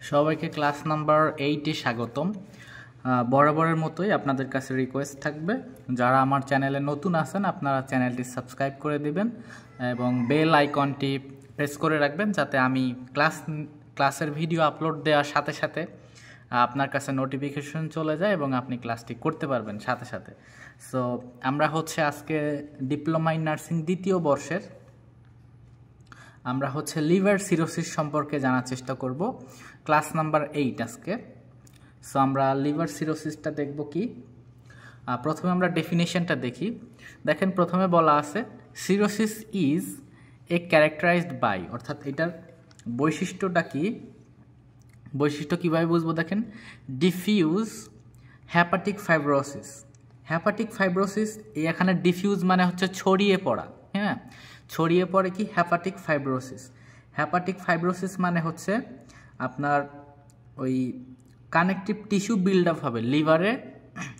সবাইকে class number 8-এ স্বাগতম। বরাবরের মতোই আপনাদের কাছে রিকোয়েস্ট থাকবে, যারা আমার চ্যানেলে নতুন আছেন আপনারা চ্যানেলটি সাবস্ক্রাইব করে দিবেন এবং বেল আইকনটি প্রেস করে রাখবেন, যাতে আমি ক্লাসের ভিডিও আপলোড দেওয়ার সাথে সাথে আপনার কাছে নোটিফিকেশন চলে যায় এবং আপনি ক্লাসটি করতে পারবেন সাথে সাথে। সো আমরা আজকে ডিপ্লোমা ইন নার্সিং দ্বিতীয় বর্ষের আমরা লিভার সিরোসিস সম্পর্কে জানার চেষ্টা করব, ক্লাস নাম্বার 8 আজকে। সো আমরা লিভার সিরোসিসটা দেখব কি। প্রথমে আমরা ডেফিনেশনটা দেখি। দেখেন প্রথমে বলা আছে cirrhosis is a characterized by, অর্থাৎ এটার বৈশিষ্ট্যটা কি, বৈশিষ্ট্য কীভাবে বুঝবো দেখেন, diffuse hepatic fibrosis. Hepatic fibrosis এখানে ডিফিউজ মানে ছড়িয়ে পড়া, হ্যাঁ, ছড়িয়ে পড়ে কি হ্যাপাটিক ফাইব্রোসিস। হ্যাপাটিক ফাইব্রোসিস মানে আপনার ওই কানেকটিভ টিস্যু বিল্ড আপ হবে, লিভারে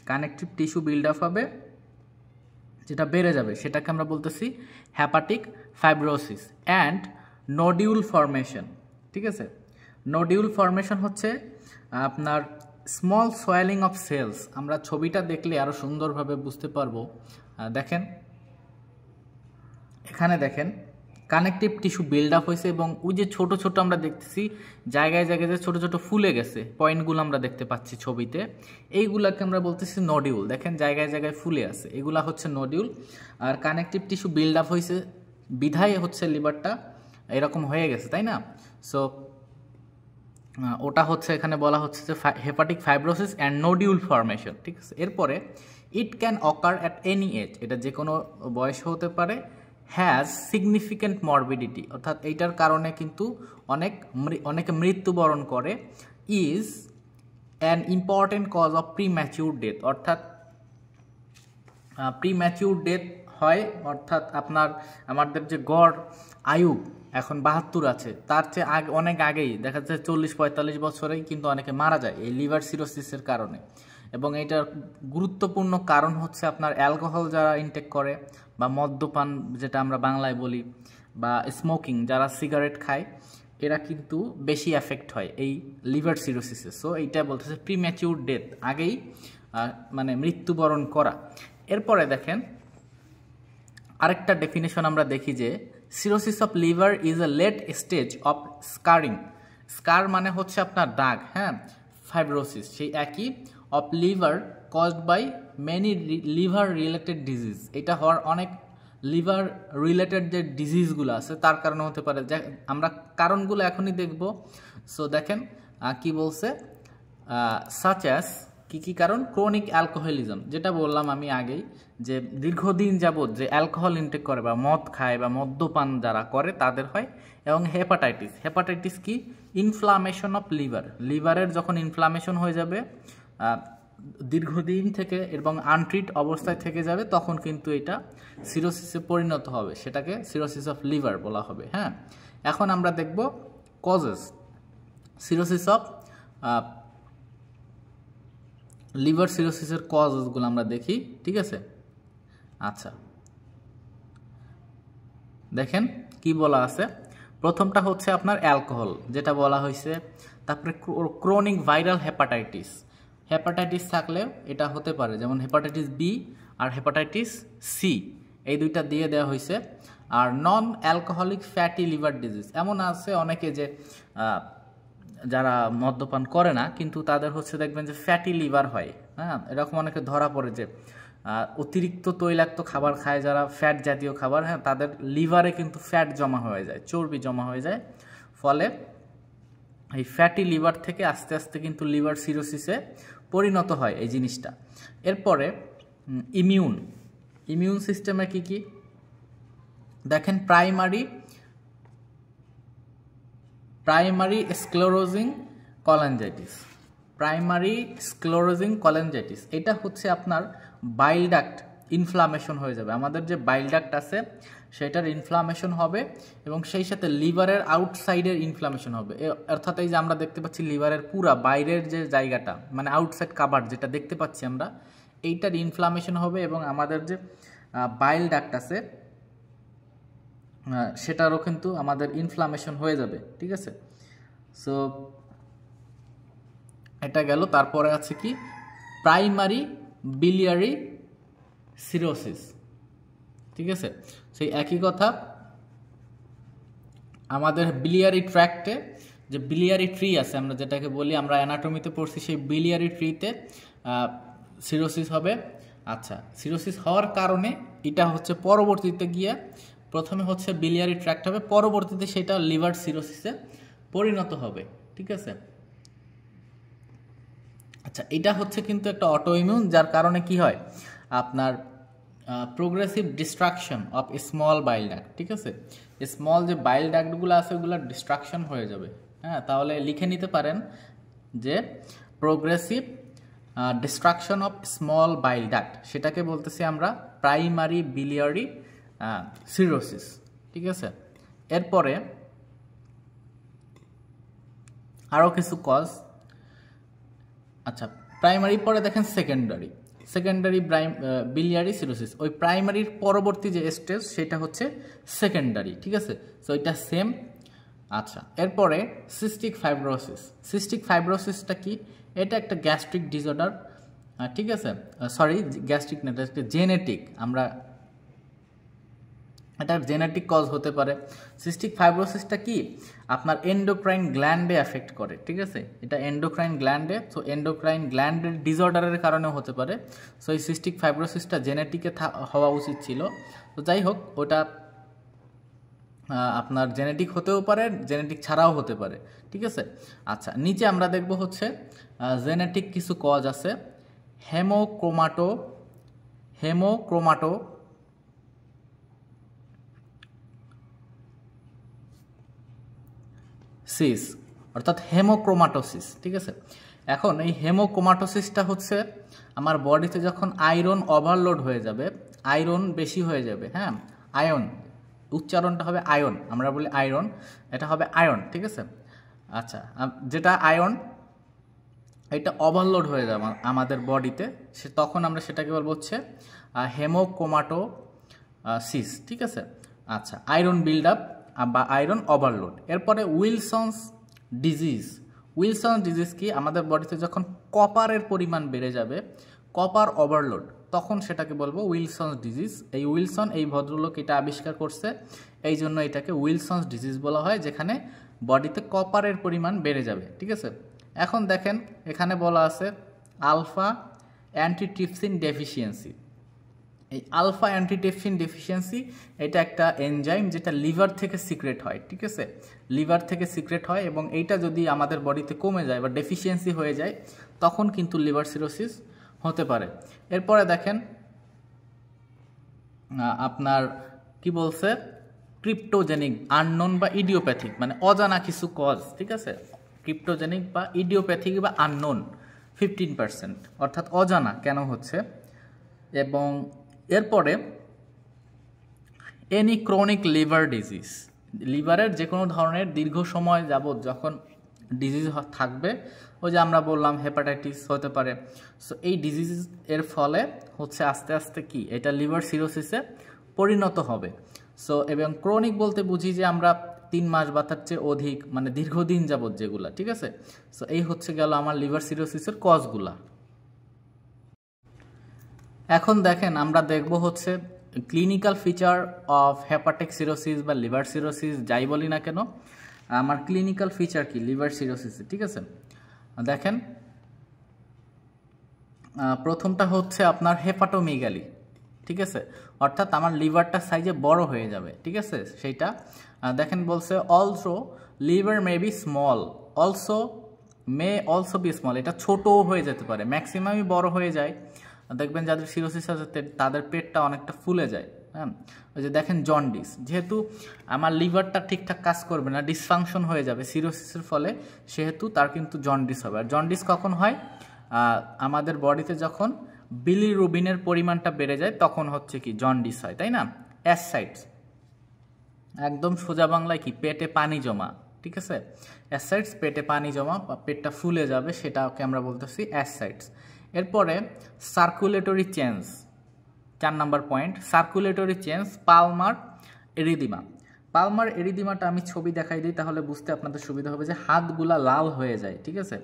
কানেকটিভ টিস্যু বিল্ড আপ হবে, যেটা বেড়ে যাবে, সেটাকে আমরা বলতেছি hepatic fibrosis. And nodule formation, ঠিক আছে। নোডিউল ফরমেশন আপনার স্মল সোয়েলিং অফ সেলস। আমরা ছবিটা দেখলে আরও সুন্দরভাবে বুঝতে পারবো। দেখেন এখানে দেখেন কানেকটিভ টিস্যু বিল্ড আপ হয়েছে এবং ওই যে ছোট ছোট আমরা দেখতেছি জায়গায় জায়গায় যে ছোট ছোট ফুলে গেছে পয়েন্টগুলো আমরা দেখতে পাচ্ছি ছবিতে, এইগুলাকে আমরা বলতেছি নডিউল। দেখেন জায়গায় জায়গায় ফুলে আছে, এগুলা নডিউল। আর কানেকটিভ টিস্যু বিল্ড আপ হয়েছে বিধায় লিভারটা এরকম হয়ে গেছে, তাই না? সো ওটা এখানে বলা যে hepatic fibrosis and nodule formation, ঠিক আছে। এরপরে it can occur at any age, এটা যে কোনো বয়সে হতে পারে। হ্যাজ সিগনিফিক্যান্ট মরবিডিটি, অর্থাৎ এইটার কারণে কিন্তু অনেকে মৃত্যুবরণ করে। Is an important cause of premature death, অর্থাৎ প্রিম্যাচিউর ডেথ হয়, অর্থাৎ আমাদের যে গড় আয়ু এখন 72 আছে, তার চেয়ে অনেক আগেই দেখা যাচ্ছে 40-45 বছরেই কিন্তু অনেকে মারা যায় এই লিভার সিরোসিসের কারণে। এবং এইটার গুরুত্বপূর্ণ কারণ আপনার অ্যালকোহল যারা ইনটেক করে বা মদ্যপান যেটা আমরা বাংলায় বলি, বা স্মোকিং যারা সিগারেট খায়, এরা কিন্তু বেশি এফেক্ট হয় এই লিভার সিরোসিসে। সো এইটা বলতেছে প্রিম্যাচিউর ডেথ, আগেই মৃত্যুবরণ করা। এরপরে দেখেন আরেকটা ডেফিনেশন আমরা দেখি যে cirrhosis of liver is a late stage of scarring. Scar মানে আপনার দাগ, হ্যাঁ, ফাইব্রোসিস সেই একই। Of liver caused by many liver related disease, এটা হওয়ার অনেক লিভার রিলেটেড যে ডিজিজগুলো আছে তার কারণে হতে পারে। আমরা কারণগুলো এখনই দেখব। সো দেখেন কি বলছে, সাচ অ্যাজ কি কারণ, ক্রনিক অ্যালকোহলিজম, যেটা বললাম আমি আগেই, যে দীর্ঘদিন যাবত যে অ্যালকোহল ইনটেক করে বা মদ খায় বা মদ্যপান যারা করে তাদের হয়। এবং হেপাটাইটিস, হেপাটাইটিস কি, ইনফ্লামেশন অফ লিভার, লিভারের যখন ইনফ্লামেশন হয়ে যাবে দীর্ঘদিন থেকে এবং আনট্রিট অবস্থায় থেকে যাবে, তখন কিন্তু এটা সিরোসিসে পরিণত হবে, সেটাকে সিরোসিস অফ লিভার বলা হবে। হ্যাঁ, এখন আমরা দেখব কজেস সিরোসিস অফ লিভার সিরোসিসের কজেসগুলো আমরা দেখি, ঠিক আছে। আচ্ছা দেখেন কি বলা আছে। প্রথমটা আপনার অ্যালকোহল, যেটা বলা হয়েছে। তারপরে ক্রনিক ভাইরাল হেপাটাইটিস, হেপাটাইটিস থাকলেও এটা হতে পারে, যেমন হেপাটাইটিস বি আর হেপাটাইটিস সি, এই দুইটা দিয়ে দেওয়া হয়েছে। আর non alcoholic fatty liver disease, এমন আছে অনেকে যে যারা মদ্যপান করে না কিন্তু তাদের দেখবেন যে ফ্যাটি লিভার হয়, হ্যাঁ, এরকম অনেকে ধরা পড়ে যে অতিরিক্ত তৈলাক্ত খাবার খায় যারা, ফ্যাট জাতীয় খাবার, হ্যাঁ, তাদের লিভারে কিন্তু ফ্যাট জমা হয়ে যায়, চর্বি জমা হয়ে যায়, ফলে এই ফ্যাটি লিভার থেকে আস্তে আস্তে কিন্তু লিভার সিরোসিসে পরিণত হয় এই জিনিসটা। এরপরে ইমিউন সিস্টেমে কি দেখেন, প্রাইমারি স্ক্লেরোজিং কলেঞ্জাইটিস, এটা আপনার বাইল ডাক্ট ইনফ্লামেশন হয়ে যাবে। আমাদের যে বাইল ডাক্ট আছে সেটার ইনফ্লামেশন হবে এবং সেই সাথে লিভারের আউটসাইডের ইনফ্লামেশন হবে। অর্থাৎ এই যে আমরা দেখতে পাচ্ছি লিভারের পুরা বাইরের যে জায়গাটা, মানে আউটসাইড কাভার যেটা দেখতে পাচ্ছি আমরা, এইটার ইনফ্লামেশন হবে এবং আমাদের যে বাইল ডাক্ট আছে সেটারও কিন্তু আমাদের ইনফ্লামেশন হয়ে যাবে, ঠিক আছে। সো এটা গেল। তারপরে আছে কি প্রাইমারি বিলিয়ারি সিরোসিস, ঠিক আছে। সেই একই কথা আমাদের বিলিয়ারি ট্র্যাক্টে যে বিলিয়ারি ট্রি আছে, আমরা যেটাকে বলি, আমরা অ্যানাটমিতে পড়ছি, সেই বিলিয়ারি ট্রিতে সিরোসিস হবে। আচ্ছা, সিরোসিস হওয়ার কারণে এটা হচ্ছে পরবর্তীতে গিয়ে প্রথমে হচ্ছে বিলিয়ারি ট্র্যাক্ট হবে, পরবর্তীতে সেটা লিভার সিরোসিসে পরিণত হবে, ঠিক আছে। আচ্ছা, এটা হচ্ছে কিন্তু একটা অটোইমিউন, যার কারণে কি হয় আপনার progressive destruction of small bile duct, ঠিক আছে। স্মল যে বাইল ডাক্টগুলো আছে ওগুলো ডিস্ট্রাকশন হয়ে যাবে। হ্যাঁ, তাহলে লিখে নিতে পারেন যে progressive destruction of small bile duct, সেটাকে বলতেছি আমরা প্রাইমারি বিলিয়ারি সিরোসিস, ঠিক আছে। এরপরে আরও কিছু কজ। আচ্ছা, প্রাইমারি পরে দেখেন সেকেন্ডারি বিলিয়ারি সিরোসিস, ওই প্রাইমারির পরবর্তী যে স্টেজ সেটা হচ্ছে সেকেন্ডারি, ঠিক আছে। সো এটা সেম। আচ্ছা, এরপরে সিস্টিক ফাইব্রোসিসটা কি? এটা একটা গ্যাস্ট্রিক ডিসঅর্ডার, ঠিক আছে। সরি, গ্যাস্ট্রিক না, এটা একটা জেনেটিক, আমরা এটা জেনেটিক কজ হতে পারে। সিস্টিক ফাইব্রোসিসটা কি আপনার এন্ডোক্রাইন গ্ল্যান্ডে এফেক্ট করে, ঠিক আছে। এটা এন্ডোক্রাইন গ্ল্যান্ডে, সো এন্ডোক্রাইন গ্ল্যান্ডের ডিসঅর্ডারের কারণেও হতে পারে। সো এই সিস্টিক ফাইব্রোসিসটা জেনেটিকে হওয়া উচিত ছিল। তো যাই হোক, ওটা আপনার জেনেটিক হতেও পারে, জেনেটিক ছাড়াও হতে পারে, ঠিক আছে। আচ্ছা, নিচে আমরা দেখব হচ্ছে জেনেটিক কিছু কজ আছে। হেমোক্রোমাটো সিস, অর্থাৎ হেমোক্রোমাটোসিস, ঠিক আছে। এখন এই হেমোক্রোমাটোসিসটা হচ্ছে আমার বডিতে যখন আয়রন ওভারলোড হয়ে যাবে, আয়রন বেশি হয়ে যাবে, হ্যাঁ, আয়ন, উচ্চারণটা হবে আয়ন, আমরা বলি আয়রন, এটা হবে আয়ন, ঠিক আছে। আচ্ছা, যেটা আয়ন এটা ওভারলোড হয়ে যাবে আমাদের বডিতে, তখন আমরা সেটাকে বলবো হচ্ছে হেমোক্রোমাটোসিস, ঠিক আছে। আচ্ছা, আয়রন বিল্ড আপ বা আয়রন ওভারলোড। এরপরে উইলসন্স ডিজিজ কি আমাদের বডিতে যখন কপারের পরিমাণ বেড়ে যাবে, কপার ওভারলোড, তখন সেটাকে বলবো উইলসন্স ডিজিজ। এই উইলসন এই ভদ্রলোক এটা আবিষ্কার করছে, এই জন্য এটাকে উইলসন্স ডিজিজ বলা হয়, যেখানে বডিতে কপারের পরিমাণ বেড়ে যাবে, ঠিক আছে। এখন দেখেন এখানে বলা আছে আলফা অ্যান্টিট্রিপসিন ডেফিসিয়েন্সি। এই আলফা অ্যান্টিট্রিপসিন ডেফিসিয়েন্সি এটা একটা এনজাইম যেটা লিভার থেকে সিক্রেট হয়, ঠিক আছে। লিভার থেকে সিক্রেট হয়, এবং এইটা যদি আমাদের বডিতে কমে যায় বা ডেফিসিয়েন্সি হয়ে যায়, তখন কিন্তু লিভার সিরোসিস হতে পারে। এরপরে দেখেন আপনার কি বলছে, ক্রিপ্টোজেনিক, আননোন বা ইডিওপ্যাথিক, মানে অজানা কিছু কজ, ঠিক আছে। ক্রিপ্টোজেনিক বা ইডিওপ্যাথিক বা আননোন 15%, অর্থাৎ অজানা কেন হচ্ছে। এবং এরপরে এনি ক্রনিক লিভার ডিজিজ, লিভারের যে কোনো ধরনের দীর্ঘ সময় যাবত যখন ডিজিজ থাকবে, ওই যে আমরা বললাম হেপাটাইটিস হতে পারে। সো এই ডিজিজ এর ফলে হচ্ছে আস্তে আস্তে কি এটা লিভার সিরোসিসে পরিণত হবে। সো এবং ক্রনিক বলতে বুঝি যে আমরা 3 মাস বা তার চেয়ে অধিক, মানে দীর্ঘদিন যাবত যেগুলা, ঠিক আছে। সো এই হচ্ছে গেল আমার লিভার সিরোসিসের কজগুলা। এখন দেখেন আমরা দেখব হচ্ছে clinical feature of hepatic cirrhosis বা লিভার সিরোসিস, যাই বলি না কেন, আমার ক্লিনিক্যাল ফিচার কি লিভার সিরোসিসে, ঠিক আছে। দেখেন প্রথমটা হচ্ছে আপনার হেপাটোমেগালি, ঠিক আছে, অর্থাৎ আমার লিভারটা সাইজে বড় হয়ে যাবে, ঠিক আছে। সেইটা দেখেন বলছে also liver may be small, also be small, এটা ছোটও হয়ে যেতে পারে, ম্যাক্সিমামই বড় হয়ে যায়। দেখবেন যাদের সিরোসিস আছে তাদের পেটটা অনেকটা ফুলে যায়, হ্যাঁ। ওই যে দেখেন জন্ডিস, যেহেতু আমার লিভারটা ঠিকঠাক কাজ করবে না, ডিসফাংশন হয়ে যাবে সিরোসিসের ফলে, সেহেতু তার কিন্তু জন্ডিস হবে। আর জন্ডিস কখন হয়? আমাদের বডিতে যখন বিলিরুবিনের পরিমাণটা বেড়ে যায় তখন হচ্ছে কি জন্ডিস হয়, তাই না। অ্যাসাইডস, একদম সোজা বাংলায় কি পেটে পানি জমা, ঠিক আছে। অ্যাসাইডস, পেটে পানি জমা বা পেটটা ফুলে যাবে, সেটাকে আমরা বলতেছি অ্যাসাইডস। এরপরে circulatory change, 4 number point, circulatory change, palmar erythema. Palmar এরিদিমাটা আমি ছবি দেখাই দিই, তাহলে বুঝতে আপনাদের সুবিধা হবে যে হাতগুলা লাল হয়ে যায়, ঠিক আছে।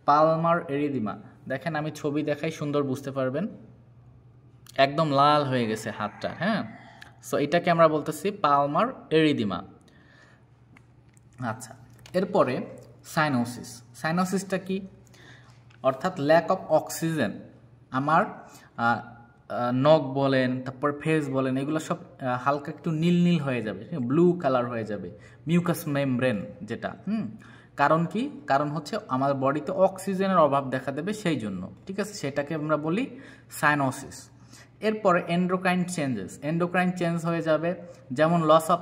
পালমার এরিদিমা দেখেন, আমি ছবি দেখাই, সুন্দর বুঝতে পারবেন, একদম লাল হয়ে গেছে হাতটা। হ্যাঁ, সো এটাকে আমরা বলতেছি পালমার এরিদিমা। আচ্ছা, এরপরে সাইনোসিস। সাইনোসিসটা কি? অর্থাৎ ল্যাক অফ অক্সিজেন। আমার নখ বলেন, তারপর ফেস বলেন, এগুলো সব হালকা একটু নীল নীল হয়ে যাবে, ব্লু কালার হয়ে যাবে, মিউকাস মেমব্রেন যেটা। কারণ কি? কারণ হচ্ছে আমার বডিতে অক্সিজেনের অভাব দেখা দেবে, সেই জন্য, ঠিক আছে। সেটাকে আমরা বলি সাইনোসিস। এরপরে এন্ডোক্রাইন চেঞ্জেস। এন্ডোক্রাইন চেঞ্জ হয়ে যাবে, যেমন লস অফ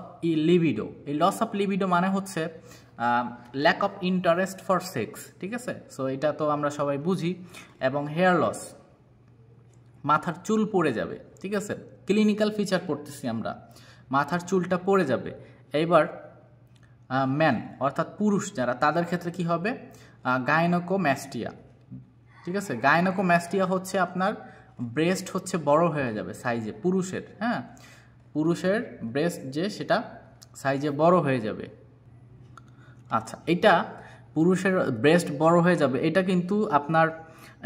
লিবিডো। এই লস অফ লিবিডো মানে হচ্ছে lack of interest for sex, ঠিক আছে। সো এটা তো আমরা সবাই বুঝি। এবং হেয়ার লস, মাথার চুল পড়ে যাবে, ঠিক আছে। ক্লিনিক্যাল ফিচার পড়তেছি আমরা, মাথার চুলটা পড়ে যাবে। এইবার ম্যান অর্থাৎ পুরুষ যারা, তাদের ক্ষেত্রে কি হবে? গাইনোকোম্যাস্টিয়া, ঠিক আছে। গাইনোকোম্যাস্টিয়া হচ্ছে আপনার ব্রেস্ট হচ্ছে বড় হয়ে যাবে সাইজে, পুরুষের। হ্যাঁ, পুরুষের ব্রেস্ট যে সেটা সাইজে বড় হয়ে যাবে। আচ্ছা, এটা পুরুষের ব্রেস্ট বড় হয়ে যাবে, এটা কিন্তু আপনার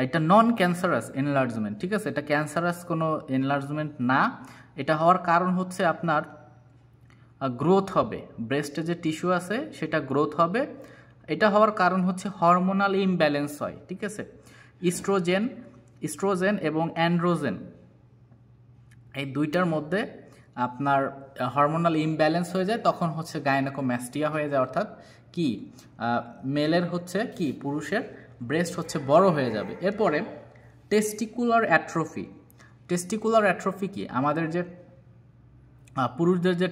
এটা নন ক্যান্সারাস এনলার্জমেন্ট, ঠিক আছে। এটা ক্যান্সারাস কোনো এনলার্জমেন্ট না। এটা হওয়ার কারণ হচ্ছে আপনার গ্রোথ হবে, ব্রেস্টে যে টিস্যু আছে সেটা গ্রোথ হবে। এটা হওয়ার কারণ হচ্ছে হরমোনাল ইমব্যালেন্স হয়, ঠিক আছে। ইস্ট্রোজেন এবং অ্যান্ড্রোজেন, এই দুইটার মধ্যে আপনার হরমোনাল ইমব্যালেন্স হয়ে যায়, তখন হচ্ছে গাইনোকোম্যাস্টিয়া হয়ে যায়। অর্থাৎ কি, মেলের হচ্ছে কি, পুরুষের ব্রেস্ট হচ্ছে বড় হয়ে যাবে। এরপরে টেস্টিকুলার অ্যাট্রফি। টেস্টিকুলার অ্যাট্রফি কি? আমাদের যে পুরুষদের যে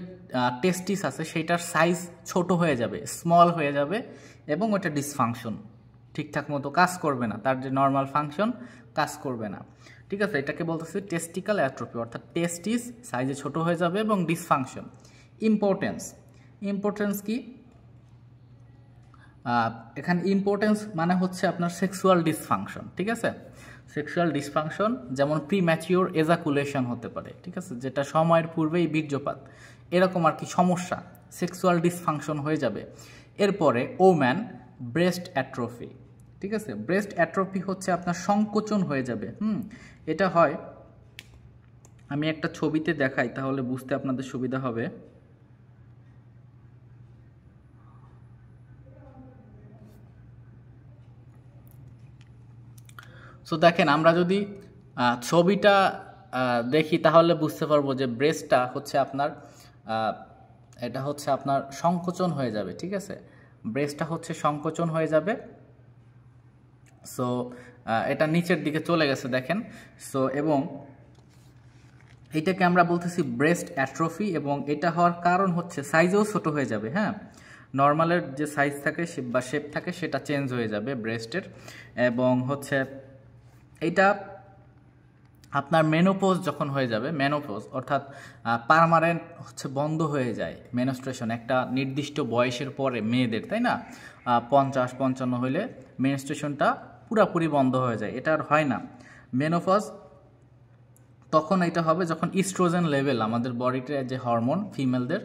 টেস্টিস আছে সেটার সাইজ ছোট হয়ে যাবে, স্মল হয়ে যাবে, এবং ওটা ডিসফাংশন, ঠিকঠাক মতো কাজ করবে না, তার যে নর্মাল ফাংশন কাজ করবে না, ঠিক আছে। এটাকে বলতেছি টেস্টিক্যাল অ্যাট্রফি, অর্থাৎ টেস্টিস সাইজে ছোট হয়ে যাবে এবং ডিসফাংশন। ইম্পর্টেন্স কি? এখানে ইম্পর্টেন্স মানে হচ্ছে আপনার সেক্সুয়াল ডিসফাংশন, ঠিক আছে। সেক্সুয়াল ডিসফাংশন যেমন প্রিম্যাচিওর এজাকুলেশন হতে পারে, ঠিক আছে, যেটা সময়ের পূর্বেই বীর্যপাত, এরকম আর কি সমস্যা, সেক্সুয়াল ডিসফাংশন হয়ে যাবে। এরপরে ওম্যান ব্রেস্ট অ্যাট্রফি, ঠিক আছে। ব্রেস্ট অ্যাট্রফি হচ্ছে আপনার সংকোচন হয়ে যাবে। এটা হয়, আমি একটা ছবিতে দেখাই তাহলে বুঝতে আপনাদের সুবিধা হবে। সো দেখেন, আমরা যদি ছবিটা দেখি তাহলে বুঝতে পারবো যে ব্রেস্টটা হচ্ছে আপনার এটা হচ্ছে আপনার সংকোচন হয়ে যাবে, ঠিক আছে। ব্রেস্টটা হচ্ছে সংকোচন হয়ে যাবে। সো এটা নিচের দিকে চলে গেছে দেখেন। সো এবং এটাকে আমরা বলতেছি ব্রেস্ট অ্যাট্রফি, এবং এটা হওয়ার কারণ হচ্ছে সাইজও ছোট হয়ে যাবে। হ্যাঁ, নর্মালের যে সাইজ থাকে বা শেপ থাকে সেটা চেঞ্জ হয়ে যাবে ব্রেস্টের। এবং হচ্ছে এটা আপনার মেনোপজ যখন হয়ে যাবে, মেনোপজ অর্থাৎ পার্মানেন্ট হচ্ছে বন্ধ হয়ে যায় মেনস্ট্রুয়েশন একটা নির্দিষ্ট বয়সের পরে মেয়েদের, তাই না? 50-55 হইলে মেনস্ট্রুয়েশনটা পুরাপুরি বন্ধ হয়ে যায়, এটা আর হয় না মেনোপজ। তখন এটা হবে যখন ইস্ট্রোজেন লেভেল, আমাদের বডিতে যে হরমোন ফিমেলদের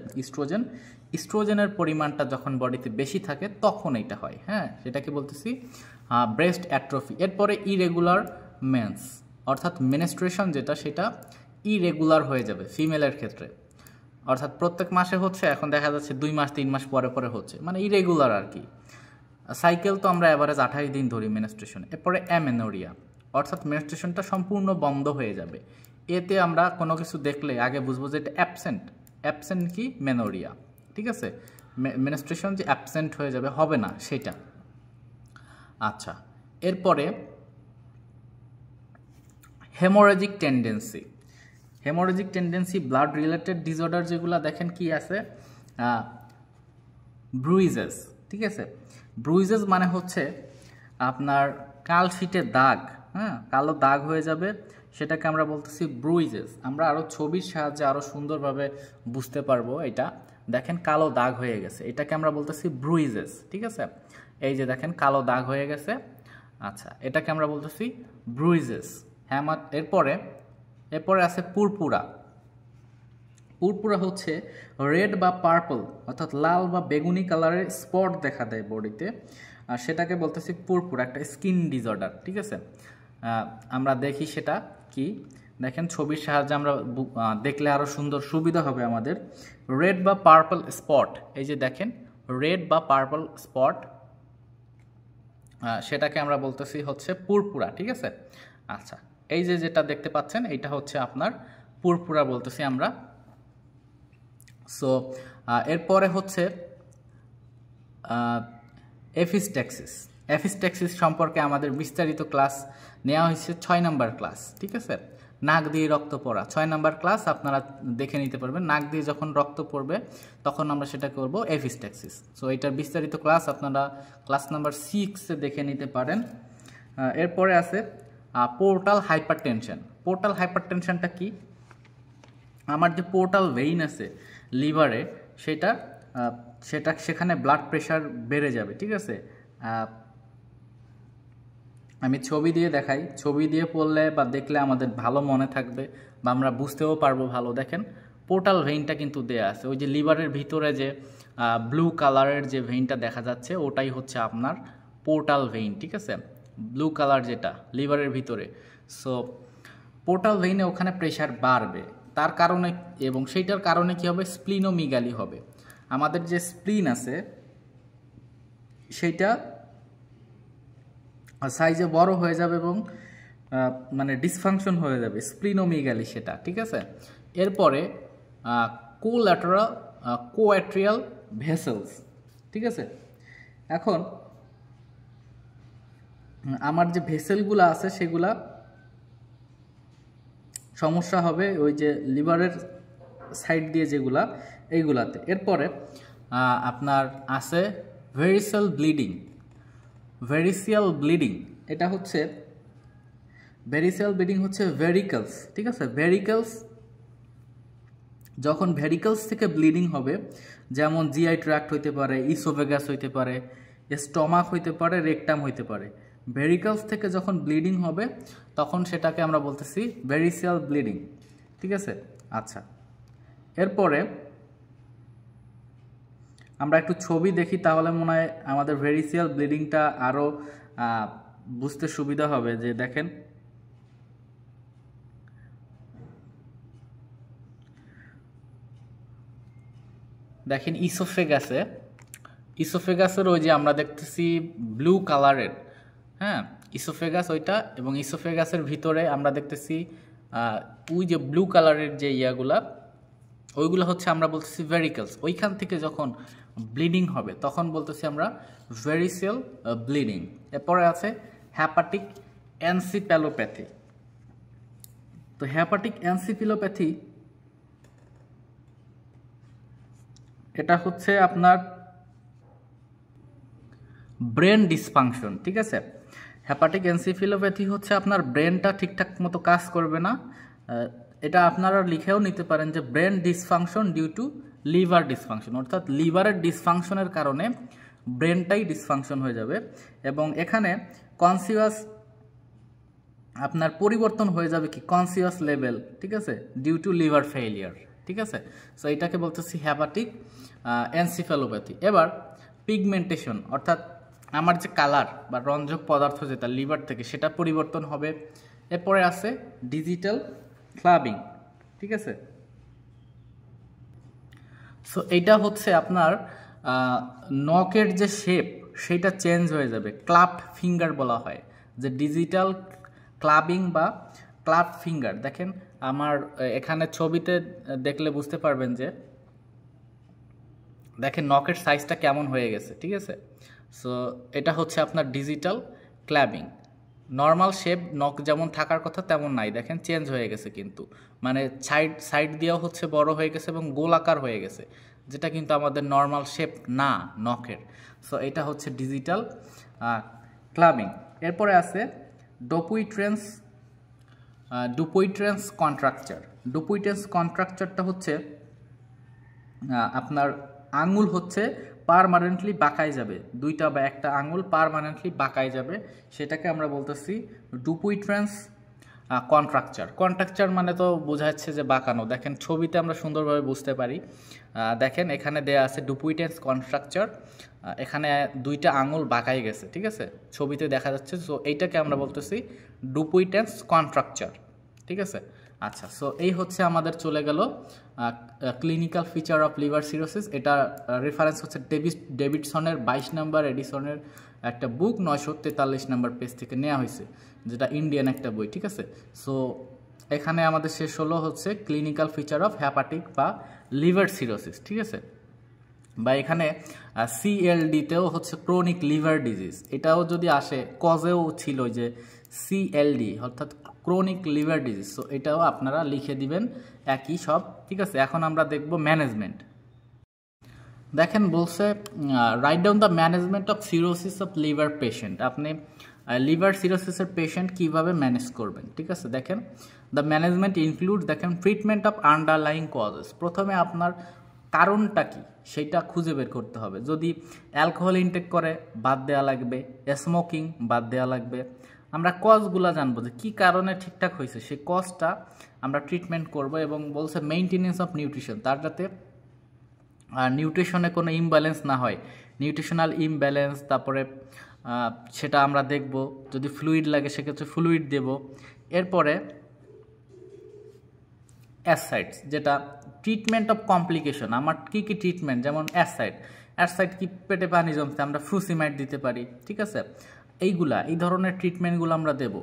ইস্ট্রোজেনের পরিমাণটা যখন বডিতে বেশি থাকে তখন এটা হয়। হ্যাঁ, সেটাকে বলতেছি ব্রেস্ট অ্যাট্রফি। এরপরে ইরেগুলার মেন্স, অর্থাৎ মেনস্ট্রুয়েশন যেটা সেটা ইরেগুলার হয়ে যাবে ফিমেলের ক্ষেত্রে, অর্থাৎ প্রত্যেক মাসে হচ্ছে, এখন দেখা যাচ্ছে 2 মাস 3 মাস পরে পরে হচ্ছে, মানে ইরেগুলার আর কি। সাইকেল তো আমরা অ্যাভারেজ 28 দিন ধরি মেনস্ট্রুয়েশন। এরপরে অ্যামেনোরিয়া, অর্থাৎ মেনস্ট্রুয়েশনটা সম্পূর্ণ বন্ধ হয়ে যাবে। এতে আমরা কোনো কিছু দেখলে আগে বুঝবো যে এটা অ্যাবসেন্ট কি মেনোরিয়া, ঠিক আছে। মেনস্ট্রুয়েশন যে অ্যাবসেন্ট হয়ে যাবে, হবে না সেটা। আচ্ছা, এরপরে haemorrhagic tendency, blood related disorder যেগুলো দেখেন কি আছে, ব্রুইজেস, ঠিক আছে। ব্রুইজেস মানে হচ্ছে আপনার কালশিটে দাগ, হ্যাঁ, কালো দাগ হয়ে যাবে, সেটাকে আমরা বলতেছি ব্রুইজেস। আমরা আরও ছবির সাহায্যে আরও সুন্দরভাবে বুঝতে পারবো। এটা দেখেন কালো দাগ হয়ে গেছে, এটাকে আমরা বলতেছি ব্রুইজেস, ঠিক আছে। এই যে দেখেন কালো দাগ হয়ে গেছে, আচ্ছা, এটাকে আমরা বলতেছি ব্রুইজেস। হ্যাঁ, এরপরে আছে পুরপুরা। পুরপুরা হচ্ছে রেড বা পার্পল অর্থাৎ লাল বা বেগুনি কালারের স্পট দেখা দেয় বডিতে, আর সেটাকে বলতেছি পুরপুরা, একটা স্কিন ডিসঅর্ডার। ঠিক আছে, আমরা দেখি সেটা কি। দেখেন ছবির সাহায্যে আমরা দেখলে আরও সুবিধা হবে আমাদের। রেড বা পার্পল স্পট, এই যে দেখেন রেড বা পার্পল স্পট, সেটাকে আমরা বলতেছি হচ্ছে পুরপুরা। ঠিক আছে, আচ্ছা এই যে যেটা দেখতে পাচ্ছেন এইটা হচ্ছে আপনার পুরপুরা বলতেছি আমরা। সো এরপরে হচ্ছে এফিস্ট্যাক্সিস। এফিস্ট্যাক্সিস সম্পর্কে আমাদের বিস্তারিত ক্লাস নেওয়া হয়েছে 6 নম্বর ক্লাস। ঠিক আছে, নাক দিয়ে রক্ত পড়া 6 নম্বর ক্লাস, আপনারা দেখে নিতে পারবেন। নাক দিয়ে যখন রক্ত পড়বে তখন আমরা সেটা করব এফিস্ট্যাক্সিস। সো এটার বিস্তারিত ক্লাস আপনারা ক্লাস নাম্বার 6-এ দেখে নিতে পারেন। এরপরে আছে পোর্টাল হাইপারটেনশন। পোর্টাল হাইপারটেনশনটা কি? আমার যে পোর্টাল ভেইন আছে লিভারে, সেখানে ব্লাড প্রেশার বেড়ে যাবে। ঠিক আছে, আমি ছবি দিয়ে দেখাই, ছবি দিয়ে পড়লে বা দেখলে আমাদের ভালো মনে থাকবে বা আমরা বুঝতেও পারবো ভালো। দেখেন পোর্টাল ভেইনটা কিন্তু দেয়া আছে, ওই যে লিভারের ভিতরে যে ব্লু কালারের যে ভেইনটা দেখা যাচ্ছে ওটাই হচ্ছে আপনার পোর্টাল ভেইন। ঠিক আছে, ব্লু কালার যেটা লিভারের ভিতরে। সো পোর্টাল ভেইনে ওখানে প্রেশার বাড়বে, তার কারণে এবং সেইটার কারণে কি হবে, স্প্লিনোমিগালি হবে। আমাদের যে স্প্লিন আছে সেইটা সাইজে বড় হয়ে যাবে এবং মানে ডিসফাংশন হয়ে যাবে, স্প্লিনোমিগালি সেটা। ঠিক আছে, এরপরে কোঅ্যাট্রিয়াল ভেসেলস। ঠিক আছে, এখন আমার যে ভেসেলগুলো আছে সেগুলা সমস্যা হবে ওই যে লিভারের সাইড দিয়ে যেগুলা, এইগুলাতে। এরপরে আপনার আছে ভেরিসিয়াল ব্লিডিং। ভেরিসিয়াল ব্লিডিং এটা হচ্ছে, ভেরিসিয়াল ব্লিডিং হচ্ছে ভেরিকেলস। ঠিক আছে, ভেরিকেলস যখন ভেরিকেলস থেকে ব্লিডিং হবে, যেমন জিআই ট্র্যাক্ট হইতে পারে, ইসোফেগাস হইতে পারে, স্টমাক হইতে পারে, রেকটাম হইতে পারে। ভেরিকেলস থেকে যখন ব্লিডিং হবে তখন সেটাকে আমরা বলতেছি ভেরিসিয়াল ব্লিডিং। ঠিক আছে, আচ্ছা এরপরে আমরা একটু ছবি দেখি, তাহলে মনে হয় আমাদের ভেরিসিয়াল ব্লিডিংটা আরও বুঝতে সুবিধা হবে। যে দেখেন দেখেন ইসোফেগাসে, ইসোফেগাসের ওই যে আমরা দেখতেছি ব্লু কালারের, হ্যাঁ ইসোফেগাস ওইটা, এবং ইসোফেগাসের ভিতরে আমরা দেখতেছি ওই যে ব্লু কালারের যে ইয়াগুলা, ওইগুলো হচ্ছে আমরা বলতেছি ভেরিকেলস। ওইখান থেকে যখন ব্লিডিং হবে তখন বলতেছি আমরা ভেরিসিয়াল ব্লিডিং। এরপরে আছে হ্যাপাটিক এনসিপ্যালোপ্যাথি। তো হ্যাপাটিক এনসিপ্যালোপ্যাথি এটা হচ্ছে আপনার ব্রেন ডিসফাংশন। ঠিক আছে, হ্যাপাটিক এনসিফিলোপ্যাথি হচ্ছে আপনার ব্রেনটা ঠিকঠাক মতো কাজ করবে না। এটা আপনারা লিখেও নিতে পারেন যে brain dysfunction due to liver dysfunction, অর্থাৎ লিভারের ডিসফাংশনের কারণে ব্রেনটাই ডিসফাংশন হয়ে যাবে এবং এখানে কনসিয়াস আপনার পরিবর্তন হয়ে যাবে কি কনসিয়াস লেভেল। ঠিক আছে, ডিউ টু লিভার ফেইলিয়ার। ঠিক আছে, সো এটাকে বলতেছি হ্যাপাটিক এনসিফ্যালোপ্যাথি। এবার পিগমেন্টেশন, অর্থাৎ আমার যে কালার বা রঞ্জক পদার্থ যেটা লিভার থেকে সেটা পরিবর্তন হবে। এরপরে আছে ডিজিটাল ক্লাবিং। ঠিক আছে, সো এইটা হচ্ছে আপনার নখের যে শেপ সেটা চেঞ্জ হয়ে যাবে, ক্লাফট ফিঙ্গার বলা হয়, যে ডিজিটাল ক্লাবিং বা ক্লাফট ফিঙ্গার। দেখেন আমার এখানে ছবিতে দেখলে বুঝতে পারবেন যে দেখেন নখের সাইজটা কেমন হয়ে গেছে। ঠিক আছে, সো এটা হচ্ছে আপনার ডিজিটাল ক্ল্যাবিং। নর্মাল শেপ নখ যেমন থাকার কথা তেমন নাই, দেখেন চেঞ্জ হয়ে গেছে, কিন্তু মানে সাইড দিয়েও হচ্ছে বড় হয়ে গেছে এবং গোলাকার হয়ে গেছে, যেটা কিন্তু আমাদের নর্মাল শেপ না নখের। সো এটা হচ্ছে ডিজিটাল ক্লাবিং। এরপরে আছে ডুপুইট্রেন্স কন্ট্রাকচার। ডুপুইট্রেন্স কন্ট্রাকচারটা হচ্ছে আপনার আঙুল হচ্ছে পারমানেন্টলি বাঁকায় যাবে, দুইটা বা একটা আঙুল পারমানেন্টলি বাঁকায় যাবে, সেটাকে আমরা বলতেছি ডুপুইট্রেন্স কন্ট্রাকচার মানে তো বোঝাচ্ছে যে বাঁকানো। দেখেন ছবিতে আমরা সুন্দরভাবে বুঝতে পারি। দেখেন এখানে দেয়া আছে ডুপুইটেন্স কন্ট্রাকচার, এখানে দুইটা আঙুল বাঁকাই গেছে, ঠিক আছে, ছবিতে দেখা যাচ্ছে। সো এইটাকে আমরা বলতেছি ডুপুইটেন্স কন্ট্রাকচার, ঠিক আছে। আচ্ছা, সো এই হচ্ছে আমাদের চলে গেল clinical feature of liver cirrhosis. এটা রেফারেন্স হচ্ছে ডেভিডসনের 22 নম্বর এডিশনের একটা বুক, 943 নম্বর পেজ থেকে নেওয়া হয়েছে, যেটা ইন্ডিয়ান একটা বই, ঠিক আছে। সো এখানে আমাদের শেষ হলো হচ্ছে ক্লিনিক্যাল ফিচার অফ হ্যাপাটিক বা লিভার সিরোসিস, ঠিক আছে। বা এখানে সিএলডিতেও হচ্ছে ক্রনিক লিভার ডিজিজ, এটাও যদি আসে কজেও ছিল যে সিএলডি অর্থাৎ ক্রনিক লিভার ডিজিজ। সো এটাও আপনারা লিখে দিবেন একই সব, ঠিক আছে। এখন আমরা দেখব ম্যানেজমেন্ট। দেখেন বলছে write down the management of cirrhosis of liver patient. আপনি লিভার সিরোসিসের পেশেন্ট কীভাবে ম্যানেজ করবেন, ঠিক আছে। দেখেন দ্য ম্যানেজমেন্ট ইনক্লুড, দেখেন ট্রিটমেন্ট অফ আন্ডারলাইং কজেস। প্রথমে আপনার কারণটা কি সেটা খুঁজে বের করতে হবে। যদি অ্যালকোহল ইনটেক করে বাদ দেওয়া লাগবে, স্মোকিং বাদ দেওয়া লাগবে। আমরা কজগুলো জানবো যে কী কারণে ঠিকঠাক হয়েছে, সেই কজটা আমরা ট্রিটমেন্ট করব। এবং বলছে মেইনটেনেন্স অফ নিউট্রিশন, তার যাতে নিউট্রিশনে কোনো ইমব্যালেন্স না হয়, নিউট্রিশনাল ইমব্যালেন্স, তারপরে সেটা আমরা দেখব। যদি ফ্লুইড লাগে সেক্ষেত্রে ফ্লুইড দেব। এরপরে অ্যাসাইডস, যেটা ট্রিটমেন্ট অফ কমপ্লিকেশন, আমার কী কী ট্রিটমেন্ট, যেমন অ্যাসাইড কি পেটে পানি জমছে, আমরা ফ্রুসিমাইড দিতে পারি, ঠিক আছে। এই ধরনের ট্রিটমেন্টগুলো আমরা দেব।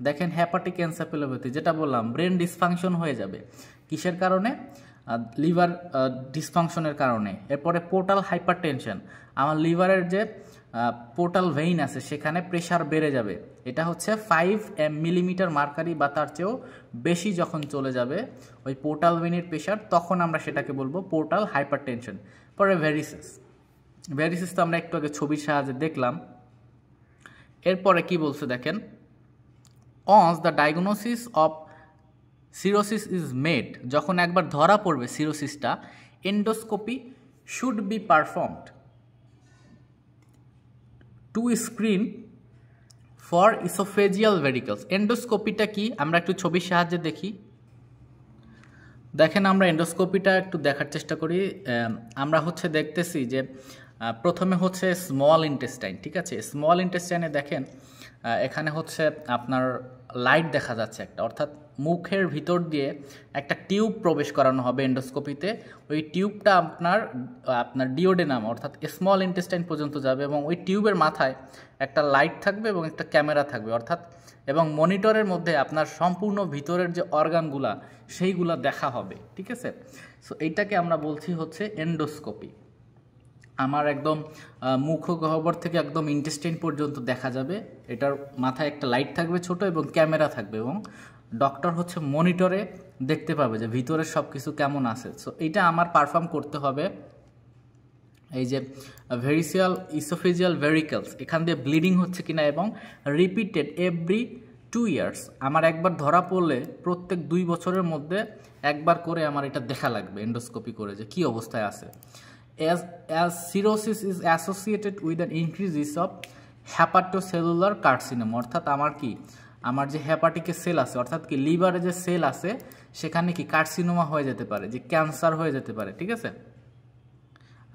দেখেন হ্যাপাটিক এনসেফালোপ্যাথি, যেটা বললাম ব্রেন ডিসফাংশন হয়ে যাবে, কিসের কারণে, লিভার ডিসফাংশনের কারণে। এরপরে পোর্টাল হাইপারটেনশন, আমার লিভারের যে পোর্টাল ভেইন আছে সেখানে প্রেশার বেড়ে যাবে, এটা হচ্ছে 5 মিলিমিটার মার্কারি বা তার চেয়েও বেশি যখন চলে যাবে ওই পোর্টাল ভেইনের প্রেশার, তখন আমরা সেটাকে বলবো পোর্টাল হাইপারটেনশন। পরে ভ্যারিসিস তো আমরা একটু আগে ছবির সাহায্যে দেখলাম। এরপরে কি বলছে দেখেন, once the diagnosis of cirrhosis is made, যখন একবার ধরা পড়বে সিরোসিসটা, endoscopy should be performed to screen for oesophageal varices. এন্ডোস্কোপিটা কি আমরা একটু ছবির সাহায্যে দেখি। দেখেন আমরা এন্ডোস্কোপিটা একটু দেখার চেষ্টা করি। আমরা হচ্ছে দেখতেছি যে প্রথমে হচ্ছে স্মল ইন্টেস্টাইন, ঠিক আছে। স্মল ইন্টেস্টাইনে দেখেন এখানে হচ্ছে আপনার লাইট দেখা যাচ্ছে একটা, অর্থাৎ মুখের ভিতর দিয়ে একটা টিউব প্রবেশ করানো হবে এন্ডোস্কোপিতে। ওই টিউবটা আপনার ডিওডেনাম অর্থাৎ স্মল ইন্টেস্টাইন পর্যন্ত যাবে, এবং ওই টিউবের মাথায় একটা লাইট থাকবে এবং একটা ক্যামেরা থাকবে, অর্থাৎ এবং মনিটরের মধ্যে আপনার সম্পূর্ণ ভিতরের যে অর্গানগুলা সেইগুলা দেখা হবে, ঠিক আছে। সো এইটাকে আমরা বলছি হচ্ছে এন্ডোস্কোপি। আমার একদম মুখগহ্বর থেকে একদম ইন্টেস্টাইন পর্যন্ত দেখা যাবে, এটার মাথায় একটা লাইট থাকবে ছোট এবং ক্যামেরা থাকবে, এবং ডক্টর হচ্ছে মনিটরে দেখতে পাবে যে ভিতরে সব কিছু কেমন আছে। সো এইটা আমার পারফর্ম করতে হবে। এই যে ইসোফেজিয়াল ভেরিকলস, এখান দিয়ে ব্লিডিং হচ্ছে কিনা, এবং রিপিটেড এভরি 2 ইয়ার্স, আমার একবার ধরা পড়লে প্রত্যেক 2 বছরের মধ্যে একবার করে আমার এটা দেখা লাগবে এন্ডোস্কোপি করে যে কী অবস্থায় আছে। As cirrhosis is associated with an increase of hepatocellular carcinoma, অর্থাৎ আমার যে হ্যাপাটিকের সেল আছে, অর্থাৎ কি লিভারে যে সেল আছে সেখানে কি কার্সিনোমা হয়ে যেতে পারে, যে ক্যান্সার হয়ে যেতে পারে, ঠিক আছে।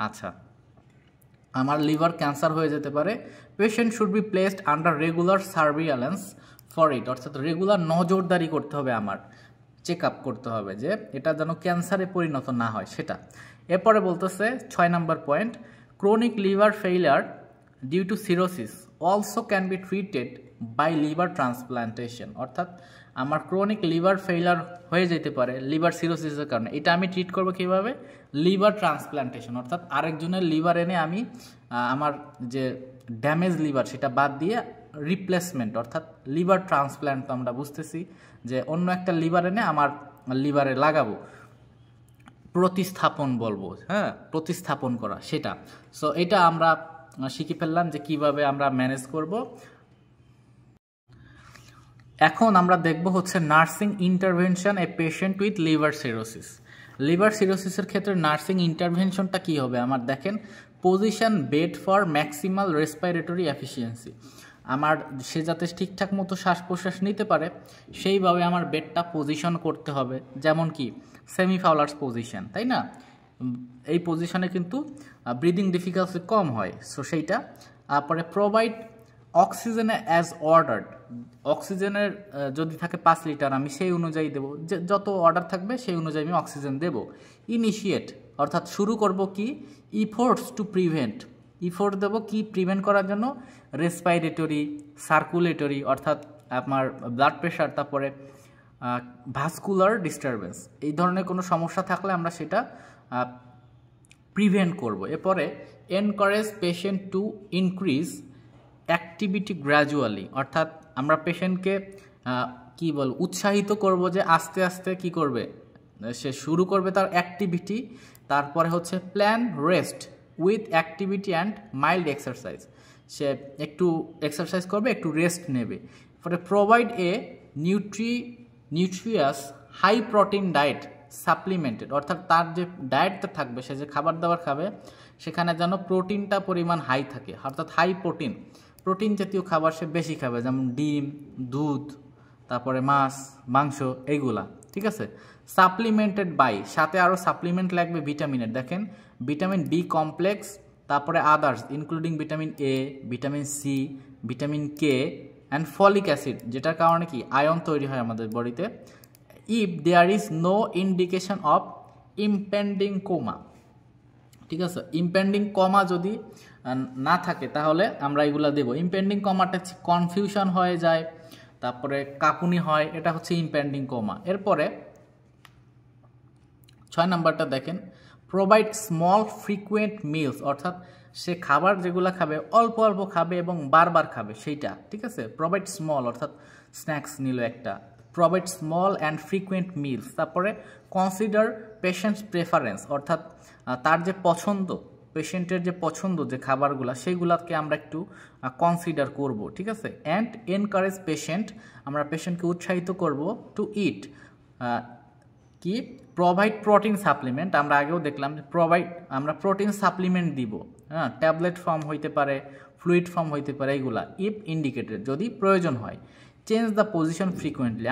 আচ্ছা, আমার লিভার ক্যান্সার হয়ে যেতে পারে। Patient should be placed under regular surveillance for it, অর্থাৎ রেগুলার নজরদারি করতে হবে, আমার চেক আপ করতে হবে যে এটা যেন ক্যান্সারে পরিণত না হয় সেটা। এরপরে বলতেছে 6 number point, chronic liver failure due to cirrhosis also can be treated by liver transplantation, অর্থাৎ আমার ক্রনিক লিভার ফেইলিয়ার হয়ে যেতে পারে লিভার সিরোসিসের কারণে, এটা আমি ট্রিট করব কীভাবে, লিভার ট্রান্সপ্লান্টেশন, অর্থাৎ আরেকজনের লিভার এনে আমি আমার যে ড্যামেজ লিভার সেটা বাদ দিয়ে রিপ্লেসমেন্ট, অর্থাৎ লিভার ট্রান্সপ্ল্যান্ট তো আমরা বুঝতেছি যে অন্য একটা লিভার এনে আমার লিভারে লাগাবো, প্রতিস্থাপন বলবো, হ্যাঁ, প্রতিস্থাপন করা সেটা। সো এটা আমরা শিখে ফেললাম যে কিভাবে আমরা ম্যানেজ করব। এখন আমরা দেখব হচ্ছে nursing intervention a patient with liver cirrhosis. Liver সিরোসিসের ক্ষেত্রে নার্সিং ইন্টারভেনশনটা কি হবে আমার, দেখেন position bed for maximal respiratory efficiency. সে যাতে ঠিকঠাক মতো শ্বাস প্রশ্বাস নিতে পারে সেইভাবে আমার বেডটা পজিশন করতে হবে। যেমন কি সেমি ফাউলার্স পজিশন, তাই না? এই পজিশনে কিন্তু ব্রিদিং ডিফিকাল্টি কম হয়। সো সেইটা। তারপরে প্রোভাইড অক্সিজেন অ্যাজ অর্ডার্ড। অক্সিজেনের যদি থাকে 5 লিটার, আমি সেই অনুযায়ী দেবো, যে যত অর্ডার থাকবে সেই অনুযায়ী আমি অক্সিজেন দেব। ইনিশিয়েট অর্থাৎ শুরু করব কি, ইফোর্টস টু প্রিভেন্ট। ইফোর্ট দেবো কি প্রিভেন্ট করার জন্য, রেসপাইরেটরি, সার্কুলেটরি অর্থাৎ আপনার ব্লাড প্রেশার, তারপরে ভাস্কুলার ডিস্টারবেন্স, এই ধরনের কোনো সমস্যা থাকলে আমরা সেটা প্রিভেন্ট করব। এরপরে encourage patient to increase activity gradually, অর্থাৎ আমরা পেশেন্টকে উৎসাহিত করব যে আস্তে আস্তে কি করবে, সে শুরু করবে তার অ্যাক্টিভিটি। তারপরে হচ্ছে plan rest with activity and mild exercise, সে একটু এক্সারসাইজ করবে, একটু রেস্ট নেবে। পরে provide a nutritious high protein diet supplemented, অর্থাৎ তার যে ডায়েটটা থাকবে, সে যে খাবার দাবার খাবে সেখানে যেন প্রোটিনটা পরিমাণ হাই থাকে, অর্থাৎ হাই প্রোটিন জাতীয় খাবার সে বেশি খাবে, যেমন ডিম, দুধ, তারপরে মাছ, মাংস, এইগুলা, ঠিক আছে। সাপ্লিমেন্টেড বাই, সাথে আরও সাপ্লিমেন্ট লাগবে ভিটামিনের, দেখেন ভিটামিন বি কমপ্লেক্স, তারপরে others including vitamin A, vitamin C, vitamin K and folic acid, যেটার কারণে কি আয়ন তৈরি হয় আমাদের বডিতে। If there is no indication of impending coma, ঠিক আছে, ইমপেন্ডিং কমা যদি না থাকে তাহলে আমরা এগুলা দেব। ইমপেন্ডিং কমাটা কনফিউশন হয়ে যায়, তারপরে কাঁপুনি হয়, এটা হচ্ছে ইমপেন্ডিং কমা। এরপরে 6 নাম্বারটা দেখেন, প্রোভাইড স্মল ফ্রিকুয়েন্ট মিলস, অর্থাৎ সে খাবার যেগুলো খাবে অল্প অল্প খাবে এবং বারবার খাবে সেইটা, ঠিক আছে। প্রোভাইড স্মল অর্থাৎ স্ন্যাক্স নিল একটা, provide small and frequent meals. তারপরে কনসিডার পেশেন্টস প্রেফারেন্স, অর্থাৎ তার যে পছন্দ, পেশেন্টের যে পছন্দ যে খাবারগুলো সেইগুলোকে আমরা একটু কনসিডার করব, ঠিক আছে। অ্যান্ড এনকারেজ পেশেন্ট, আমরা পেশেন্টকে উৎসাহিত করব টু ইট কি প্রোভাইড প্রোটিন সাপ্লিমেন্ট, আমরা আগেও দেখলাম আমরা প্রোটিন সাপ্লিমেন্ট দিব, হ্যাঁ, ট্যাবলেট ফর্ম হইতে পারে, ফ্লুইড ফর্ম হইতে পারে, এইগুলা ইফ ইন্ডিকেটেড, যদি প্রয়োজন হয়। চেঞ্জ দ্য পজিশন ফ্রিকুয়েন্টলি,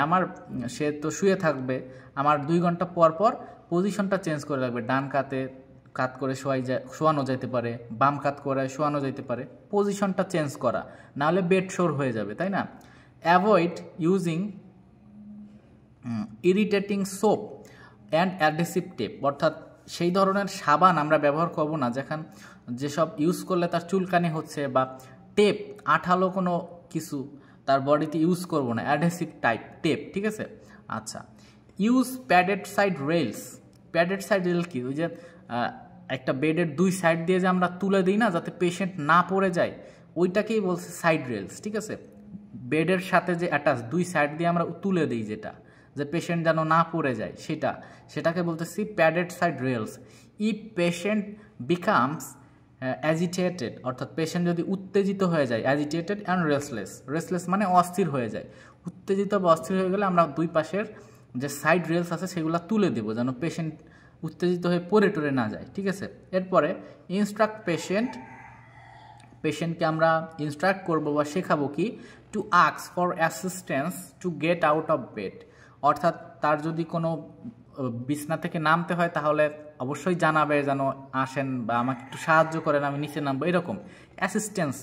সে তো শুয়ে থাকবে, আমার 2 ঘন্টা পর পর পজিশনটা চেঞ্জ করে রাখবে, ডান কাত করে শোয়ানো যাইতে পারে, বাম কাত করে শোয়ানো যাইতে পারে, পজিশনটা চেঞ্জ করা, নাহলে বেড শোর হয়ে যাবে, তাই না। Avoid using irritating soap and adhesive tape, অর্থাৎ সেই ধরনের সাবান আমরা ব্যবহার করব না যেসব ইউজ করলে তার চুলকানি হচ্ছে, বা টেপ আঠালো কোনো কিছু তার বডিতে ইউজ করব না, অ্যাডহেসিভ টেপ, ঠিক আছে। আচ্ছা, use padded side rails. Padded side rail কি, ওই যে একটা বেডের 2 সাইড দিয়ে যে আমরা তুলে দিই না যাতে পেশেন্ট না পড়ে যায়, ওইটাকেই বলছে সাইড রেলস, ঠিক আছে। বেডের সাথে যে অ্যাটাচ 2 সাইড দিয়ে আমরা তুলে দিই, যেটা যে পেশেন্ট যেন না পড়ে যায়, সেটাকে বলতেছি padded side rails. If patient becomes agitated, অর্থাৎ পেশেন্ট যদি উত্তেজিত হয়ে যায়, অ্যাজিটেটেড অ্যান্ড রেসলেস মানে অস্থির হয়ে যায়, উত্তেজিত বা অস্থির হয়ে গেলে আমরা 2 পাশের যে সাইড রেলস আছে সেগুলো তুলে দেবো যেন পেশেন্ট উত্তেজিত হয়ে পড়ে টরে না যায়, ঠিক আছে। এরপরে ইনস্ট্রাক্ট পেশেন্টকে আমরা ইনস্ট্রাক্ট করব বা শেখাবো কি, to ask for assistance to get out of bed, অর্থাৎ তার যদি কোনো বিছনা থেকে নামতে হয় তাহলে অবশ্যই জানাবে যেন আসেন বা আমাকে একটু সাহায্য করেন, আমি নিচে নামবো, এরকম অ্যাসিস্ট্যান্স,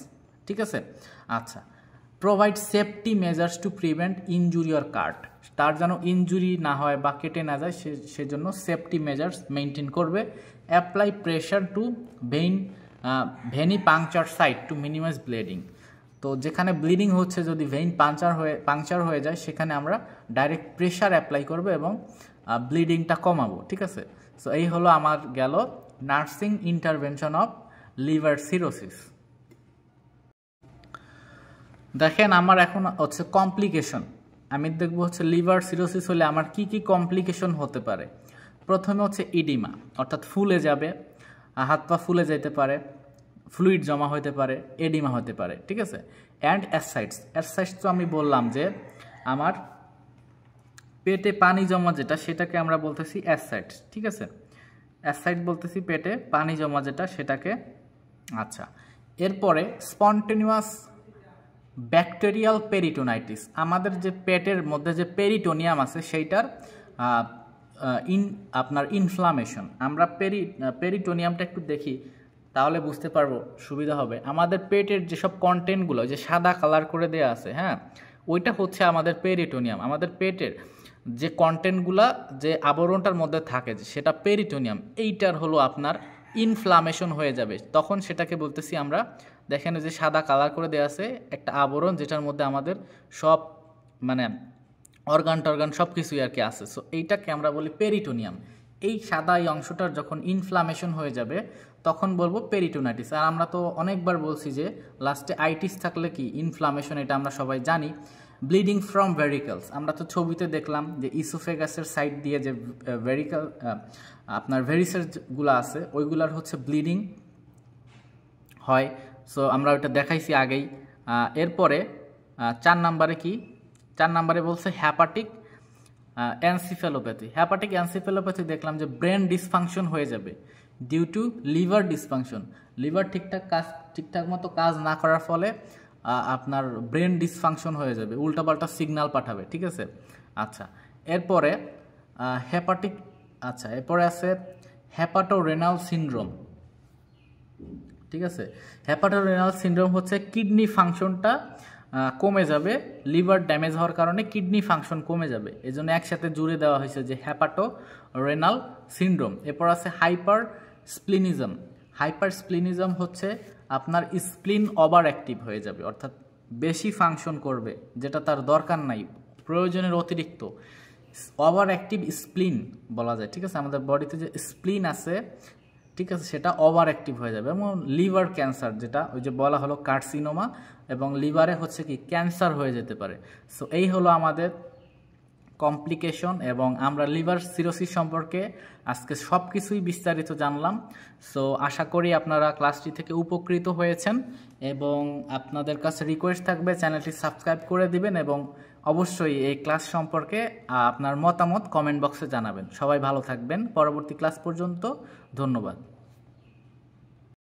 ঠিক আছে। আচ্ছা, provide safety measures to prevent injury or cut, তার যেন ইনজুরি না হয় বা কেটে না যায় সেজন্য সেফটি মেজার্স মেনটেন করবে। Apply pressure to venipuncture site to minimise bleeding, তো যেখানে ব্লিডিং হচ্ছে যদি ভেইন পাংচার হয়ে যায় সেখানে আমরা ডাইরেক্ট প্রেশার অ্যাপ্লাই করবো এবং ব্লিডিংটা কমাবো, ঠিক আছে। সো এই হলো আমার গেল nursing intervention of liver cirrhosis. দেখেন আমার এখন হচ্ছে কমপ্লিকেশন, আমি দেখবো হচ্ছে লিভার সিরোসিস হলে আমার কি কি কমপ্লিকেশন হতে পারে। প্রথমে হচ্ছে ইডিমা, অর্থাৎ ফুলে যাবে, হাত পা ফুলে যেতে পারে, ফ্লুইড জমা হতে পারে, এডিমা হতে পারে, ঠিক আছে। অ্যান্ড অ্যাসাইটস তো আমি বললাম যে আমার পেটে পানি জমা যেটা সেটাকে আমরা বলতেছি অ্যাসাইটস, ঠিক আছে। অ্যাসাইট বলতেছি পেটে পানি জমা যেটা সেটাকে। আচ্ছা, এরপরে স্পন্টেনিয়াস ব্যাকটেরিয়াল পেরিটোনাইটিস, আমাদের যে পেটের মধ্যে যে পেরিটোনিয়াম আছে সেইটার আপনার ইনফ্লামেশন। আমরা পেরিটোনিয়ামটা একটু দেখি, তাহলে বুঝতে পারবো, সুবিধা হবে। আমাদের পেটের যেসব কন্টেন্টগুলো যে সাদা কালার করে দেওয়া আছে, হ্যাঁ, ওইটা হচ্ছে আমাদের পেরিটোনিয়াম। আমাদের পেটের যে কন্টেন্টগুলা যে আবরণটার মধ্যে থাকে সেটা পেরিটোনিয়াম, এইটার হলো আপনার ইনফ্লামেশন হয়ে যাবে, তখন সেটাকে বলতেছি আমরা, দেখেন যে সাদা কালার করে দেওয়া আছে একটা আবরণ যেটার মধ্যে আমাদের সব মানে অর্গান টর্গান সব কিছুই আর কি আছে। সো এইটাকে আমরা বলি পেরিটোনিয়াম। এই সাদা এই অংশটার যখন ইনফ্লামেশন হয়ে যাবে তখন বলবো পেরিটোনাইটিস। আর আমরা তো অনেকবার বলছি যে লাস্টে আইটিস থাকলে কি ইনফ্লামেশন, এটা আমরা সবাই জানি। ব্লিডিং ফ্রম ভেরিকলস, আমরা তো ছবিতে দেখলাম যে ইসোফেগাসের সাইড দিয়ে যে ভেরিকল আপনার ভেরিসেসগুলো আছে ওইগুলার হচ্ছে ব্লিডিং হয়। সো আমরা ওইটা দেখাইছি আগেই। এরপরে 4 নম্বরে কি, 4 নম্বরে বলছে হ্যাপাটিক এনসিফেলোপ্যাথি। হ্যাপাটিক এনসিফেলোপ্যাথি দেখলাম যে ব্রেন ডিসফাংশন হয়ে যাবে due to liver dysfunction. Liver ঠিকঠাক মতো কাজ না করার ফলে আপনার ব্রেন ডিসফাংশন হয়ে যাবে, উল্টাপাল্টা সিগন্যাল পাঠাবে, ঠিক আছে। আচ্ছা, এরপরে হেপাটিক, আচ্ছা এরপরে আছে হেপাটোরেনাল সিনড্রোম, ঠিক আছে। হেপাটোরেনাল সিনড্রোম হচ্ছে কিডনি ফাংশনটা কমে যাবে, লিভার ড্যামেজ হওয়ার কারণে কিডনি ফাংশন কমে যাবে, এজন্য একসাথে জুড়ে দেওয়া হয়েছে যে হেপাটোরেনাল সিনড্রোম। এরপর আছে হাইপার স্প্লিনিজম। হাইপার স্প্লিনিজম হচ্ছে আপনার স্প্লিন ওভার অ্যাক্টিভ হয়ে যাবে, অর্থাৎ বেশি ফাংশন করবে যেটা তার দরকার নাই, প্রয়োজনের অতিরিক্ত। ওভার অ্যাক্টিভ স্প্লিন বলা যায়, ঠিক আছে। আমাদের বডিতে যে স্প্লিন আছে, ঠিক আছে, সেটা ওভার অ্যাক্টিভ হয়ে যাবে। এবং লিভার ক্যান্সার, যেটা ওই যে বলা হলো কার্সিনোমা, এবং লিভারে হচ্ছে কি ক্যান্সার হয়ে যেতে পারে। সো এই হলো আমাদের কমপ্লিকেশন, এবং আমরা লিভার সিরোসিস সম্পর্কে আজকে সব কিছুই বিস্তারিত জানলাম। সো আশা করি আপনারা ক্লাসটি থেকে উপকৃত হয়েছেন, এবং আপনাদের কাছে রিকোয়েস্ট থাকবে চ্যানেলটি সাবস্ক্রাইব করে দিবেন, এবং অবশ্যই এই ক্লাস সম্পর্কে আপনার মতামত কমেন্ট বক্সে জানাবেন। সবাই ভালো থাকবেন, পরবর্তী ক্লাস পর্যন্ত ধন্যবাদ।